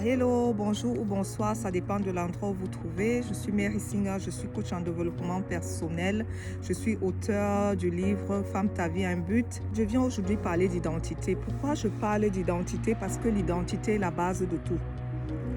Hello, bonjour ou bonsoir, ça dépend de l'endroit où vous trouvez. Je suis Mary Singer, je suis coach en développement personnel. Je suis auteur du livre Femme, ta vie a un but. Je viens aujourd'hui parler d'identité. Pourquoi je parle d'identité? Parce que l'identité est la base de tout.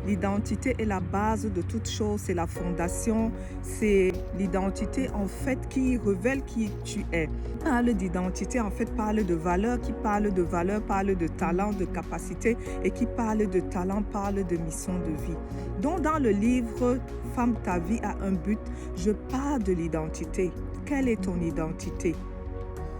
L'identité est la base de toute chose, c'est la fondation, c'est l'identité en fait qui révèle qui tu es. Parle d'identité en fait parle de valeur, qui parle de valeur parle de talent, de capacité et qui parle de talent parle de mission de vie. Donc dans le livre Femme, ta vie a un but, je parle de l'identité. Quelle est ton identité?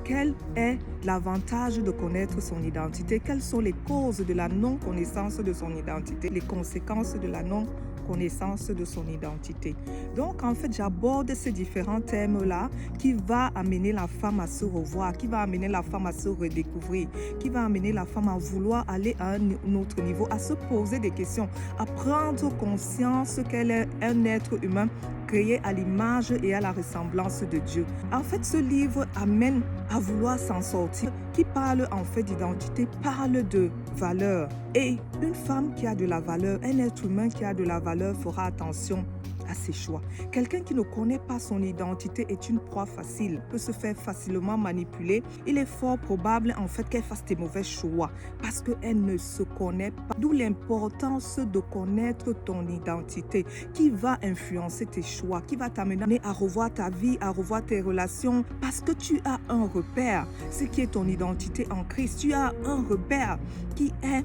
Quel est l'avantage de connaître son identité? Quelles sont les causes de la non-connaissance de son identité? Les conséquences de la non-connaissance de son identité. Donc, en fait, j'aborde ces différents thèmes-là qui va amener la femme à se revoir, qui va amener la femme à se redécouvrir, qui va amener la femme à vouloir aller à un autre niveau, à se poser des questions, à prendre conscience qu'elle est un être humain créé à l'image et à la ressemblance de Dieu. En fait, ce livre amène à vouloir s'en sortir, qui parle en fait d'identité, parle de valeur. Et une femme qui a de la valeur, un être humain qui a de la valeur fera attention à ses choix. Quelqu'un qui ne connaît pas son identité est une proie facile, peut se faire facilement manipuler. Il est fort probable en fait qu'elle fasse des mauvais choix parce qu'elle ne se connaît pas. D'où l'importance de connaître ton identité qui va influencer tes choix, qui va t'amener à revoir ta vie, à revoir tes relations parce que tu as un repère, ce qui est ton identité en Christ. Tu as un repère qui est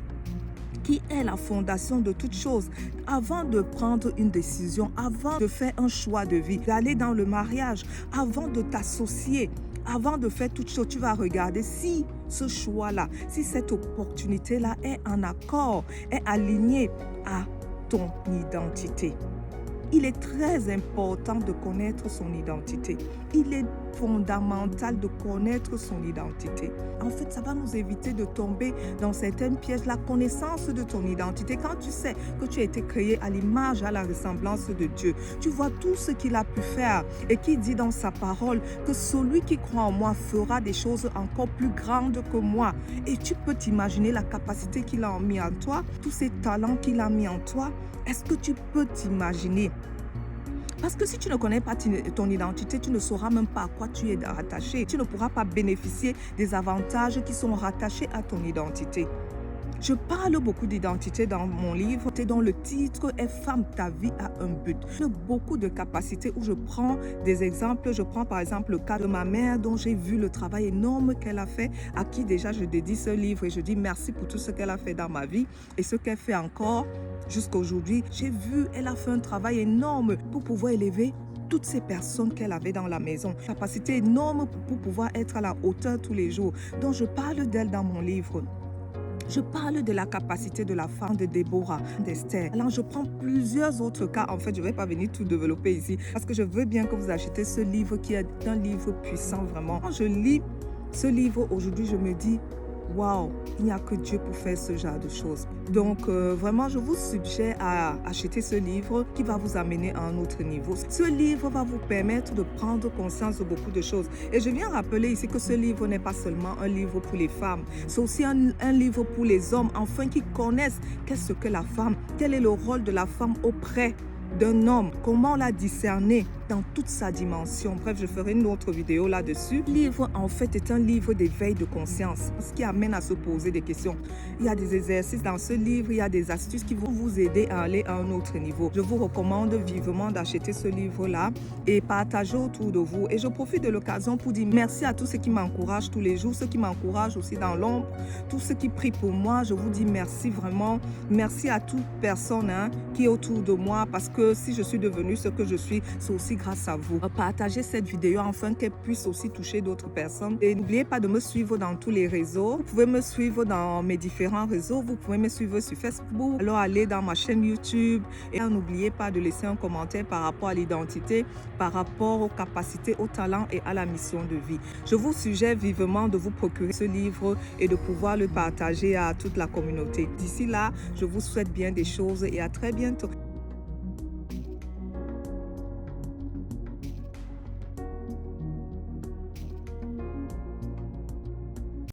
la fondation de toute chose. Avant de prendre une décision, avant de faire un choix de vie, d'aller dans le mariage, avant de t'associer, avant de faire toute chose, tu vas regarder si ce choix-là, si cette opportunité-là est en accord, est alignée à ton identité. Il est très important de connaître son identité. Il est fondamental de connaître son identité. En fait, ça va nous éviter de tomber dans certains pièges. La connaissance de ton identité, quand tu sais que tu as été créé à l'image, à la ressemblance de Dieu, tu vois tout ce qu'il a pu faire et qui dit dans sa parole que celui qui croit en moi fera des choses encore plus grandes que moi. Et tu peux t'imaginer la capacité qu'il a mis en toi, tous ces talents qu'il a mis en toi. Est-ce que tu peux t'imaginer? Parce que si tu ne connais pas ton identité, tu ne sauras même pas à quoi tu es rattaché. Tu ne pourras pas bénéficier des avantages qui sont rattachés à ton identité. Je parle beaucoup d'identité dans mon livre, dont le titre est « Femme, ta vie a un but ». J'ai beaucoup de capacités où je prends des exemples. Je prends par exemple le cas de ma mère dont j'ai vu le travail énorme qu'elle a fait, à qui déjà je dédie ce livre et je dis merci pour tout ce qu'elle a fait dans ma vie et ce qu'elle fait encore jusqu'à aujourd'hui. J'ai vu, elle a fait un travail énorme pour pouvoir élever toutes ces personnes qu'elle avait dans la maison. Capacité énorme pour pouvoir être à la hauteur tous les jours. Donc je parle d'elle dans mon livre. Je parle de la capacité de la femme de Déborah, d'Esther. Alors, je prends plusieurs autres cas. En fait, je ne vais pas venir tout développer ici parce que je veux bien que vous achetiez ce livre qui est un livre puissant, vraiment. Quand je lis ce livre aujourd'hui, je me dis, waouh, il n'y a que Dieu pour faire ce genre de choses. Donc, vraiment, je vous suggère à acheter ce livre qui va vous amener à un autre niveau. Ce livre va vous permettre de prendre conscience de beaucoup de choses. Et je viens rappeler ici que ce livre n'est pas seulement un livre pour les femmes. C'est aussi un livre pour les hommes, enfin, qui connaissent qu'est-ce que la femme, quel est le rôle de la femme auprès d'un homme, comment la discerner dans toute sa dimension. Bref, je ferai une autre vidéo là-dessus. Le livre, en fait, est un livre d'éveil de conscience, ce qui amène à se poser des questions. Il y a des exercices dans ce livre, il y a des astuces qui vont vous aider à aller à un autre niveau. Je vous recommande vivement d'acheter ce livre-là et partager autour de vous. Et je profite de l'occasion pour dire merci à tous ceux qui m'encouragent tous les jours, ceux qui m'encouragent aussi dans l'ombre, tous ceux qui prient pour moi. Je vous dis merci vraiment. Merci à toute personne qui est autour de moi parce que si je suis devenue ce que je suis, c'est aussi grâce à vous. Partagez cette vidéo afin qu'elle puisse aussi toucher d'autres personnes. Et n'oubliez pas de me suivre dans tous les réseaux. Vous pouvez me suivre dans mes différents réseaux. Vous pouvez me suivre sur Facebook. Alors allez dans ma chaîne YouTube. Et n'oubliez pas de laisser un commentaire par rapport à l'identité, par rapport aux capacités, aux talents et à la mission de vie. Je vous suggère vivement de vous procurer ce livre et de pouvoir le partager à toute la communauté. D'ici là, je vous souhaite bien des choses et à très bientôt.